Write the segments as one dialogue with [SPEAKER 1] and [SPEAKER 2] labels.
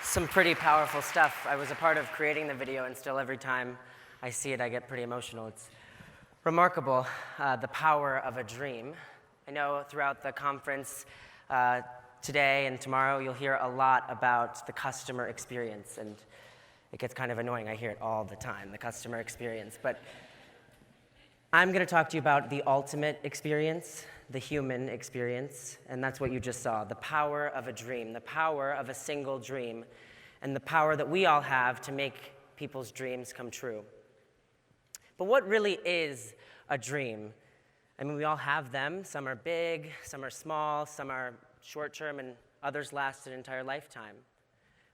[SPEAKER 1] some pretty powerful stuff. I was a part of creating the video, and still every time I see it, I get pretty emotional. It's remarkable, the power of a dream. I know throughout the conference today and tomorrow, you'll hear a lot about the customer experience, and it gets kind of annoying. I hear it all the time, the customer experience. But I'm going to talk to you about the ultimate experience, the human experience, and that's what you just saw, the power of a dream, the power of a single dream, and the power that we all have to make people's dreams come true. But what really is a dream? I mean, we all have them. Some are big, some are small, some are short-term, and others last an entire lifetime.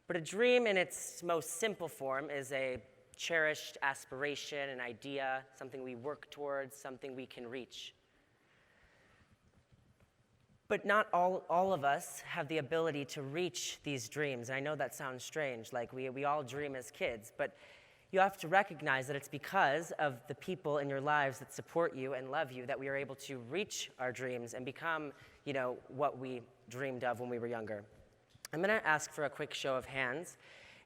[SPEAKER 1] But a dream in its most simple form is a cherished aspiration, an idea, something we work towards, something we can reach. But not all of us have the ability to reach these dreams. And I know that sounds strange, like we all dream as kids, but you have to recognize that it's because of the people in your lives that support you and love you that we are able to reach our dreams and become, what we dreamed of when we were younger. I'm going to ask for a quick show of hands.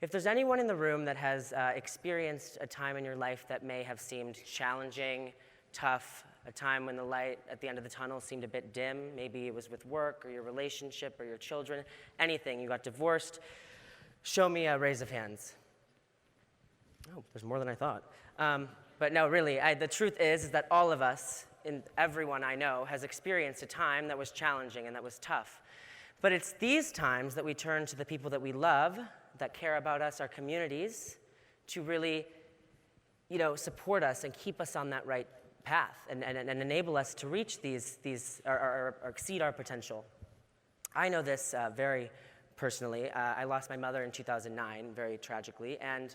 [SPEAKER 1] If there's anyone in the room that has experienced a time in your life that may have seemed challenging, tough, a time when the light at the end of the tunnel seemed a bit dim, maybe it was with work or your relationship or your children, anything, you got divorced, show me a raise of hands. Oh, there's more than I thought. But no, really, the truth is that all of us, and everyone I know, has experienced a time that was challenging and that was tough. But it's these times that we turn to the people that we love, that care about us, our communities, to really, support us and keep us on that right path and enable us to reach these or exceed our potential. I know this very personally. I lost my mother in 2009, very tragically, and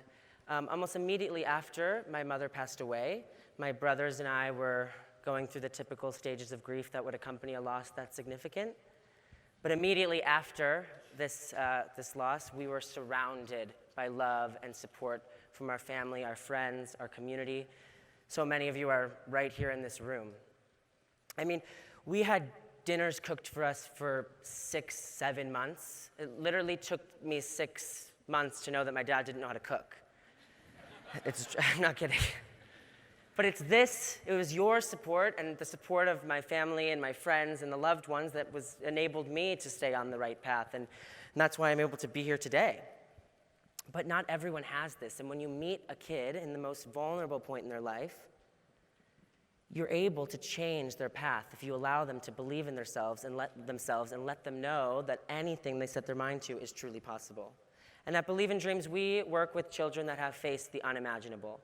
[SPEAKER 1] almost immediately after my mother passed away, my brothers and I were going through the typical stages of grief that would accompany a loss that significant. But immediately after this loss, we were surrounded by love and support from our family, our friends, our community. So many of you are right here in this room. I mean, we had dinners cooked for us for 6-7 months. It literally took me 6 months to know that my dad didn't know how to cook. I'm not kidding. But it was your support and the support of my family and my friends and the loved ones that enabled me to stay on the right path. And that's why I'm able to be here today. But not everyone has this. And when you meet a kid in the most vulnerable point in their life, you're able to change their path if you allow them to believe in themselves and let them know that anything they set their mind to is truly possible. And at Believe in Dreams, we work with children that have faced the unimaginable.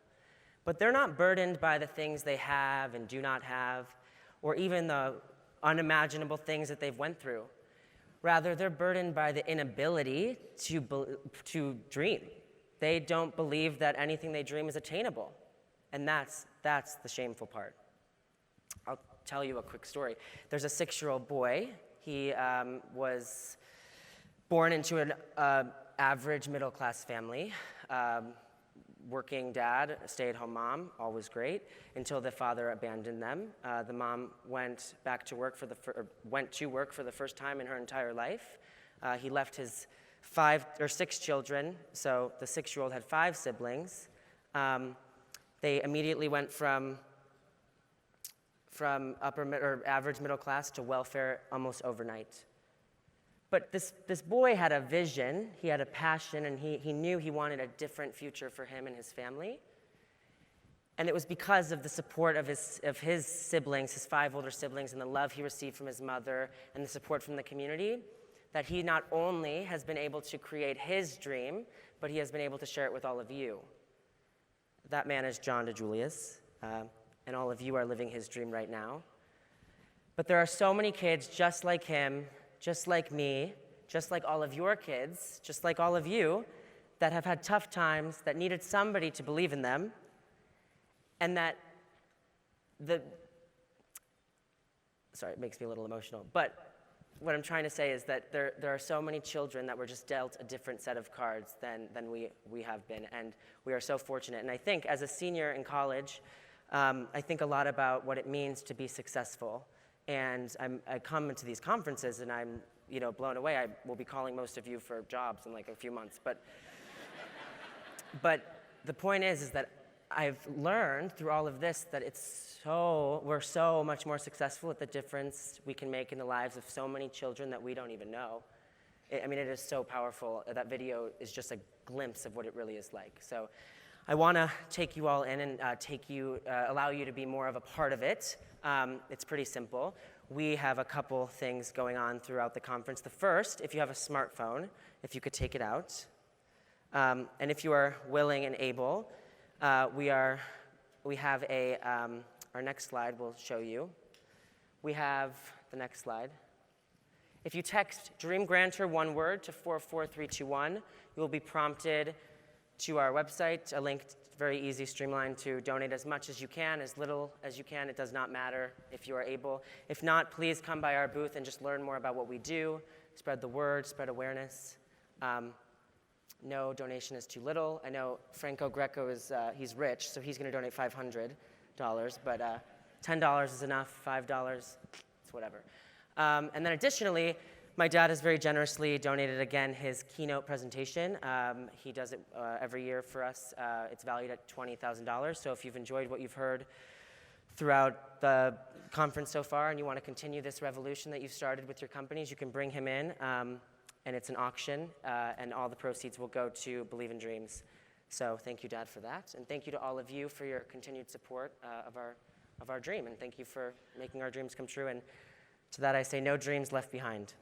[SPEAKER 1] But they're not burdened by the things they have and do not have, or even the unimaginable things that they've went through. Rather, they're burdened by the inability to dream. They don't believe that anything they dream is attainable. And that's the shameful part. I'll tell you a quick story. There's a 6-year-old boy. He was born into an average middle-class family. Working dad, stay-at-home mom, always great, until the father abandoned them. The mom went to work for the first time in her entire life. He left his 5 or 6 children, so the 6-year-old had 5 siblings. They immediately went from average middle class to welfare almost overnight. But this boy had a vision, he had a passion, and he knew he wanted a different future for him and his family. And it was because of the support of his siblings, his 5 older siblings, and the love he received from his mother and the support from the community that he not only has been able to create his dream, but he has been able to share it with all of you. That man is DiJulius, and all of you are living his dream right now. But there are so many kids just like him, just like me, just like all of your kids, just like all of you, that have had tough times, that needed somebody to believe in them, and that sorry, it makes me a little emotional, but what I'm trying to say is that there are so many children that were just dealt a different set of cards than we have been, and we are so fortunate. And I think as a senior in college, I think a lot about what it means to be successful. And I come into these conferences and I'm blown away. I will be calling most of you for jobs in like a few months. But the point is that I've learned through all of this that we're so much more successful at the difference we can make in the lives of so many children that we don't even know. It is so powerful. That video is just a glimpse of what it really is like. So I want to take you all in and allow you to be more of a part of it. It's pretty simple. We have a couple things going on throughout the conference. The first, if you have a smartphone, if you could take it out. And if you are willing and able, we have our next slide will show you. We have the next slide. If you text Dream Granter one word to 44321, you will be prompted to our website, a link, very easy, streamlined, to donate as much as you can, as little as you can. It does not matter if you are able. If not, please come by our booth and just learn more about what we do, spread the word, spread awareness. No donation is too little. I know Franco Greco he's rich, so he's going to donate $500, but $10 is enough, $5, it's whatever. And then additionally, my dad has very generously donated again his keynote presentation. He does it every year for us. It's valued at $20,000. So if you've enjoyed what you've heard throughout the conference so far and you want to continue this revolution that you've started with your companies, you can bring him in. And it's an auction, and all the proceeds will go to Believe in Dreams. So thank you, Dad, for that. And thank you to all of you for your continued support of our dream. And thank you for making our dreams come true. And to that I say, no dreams left behind.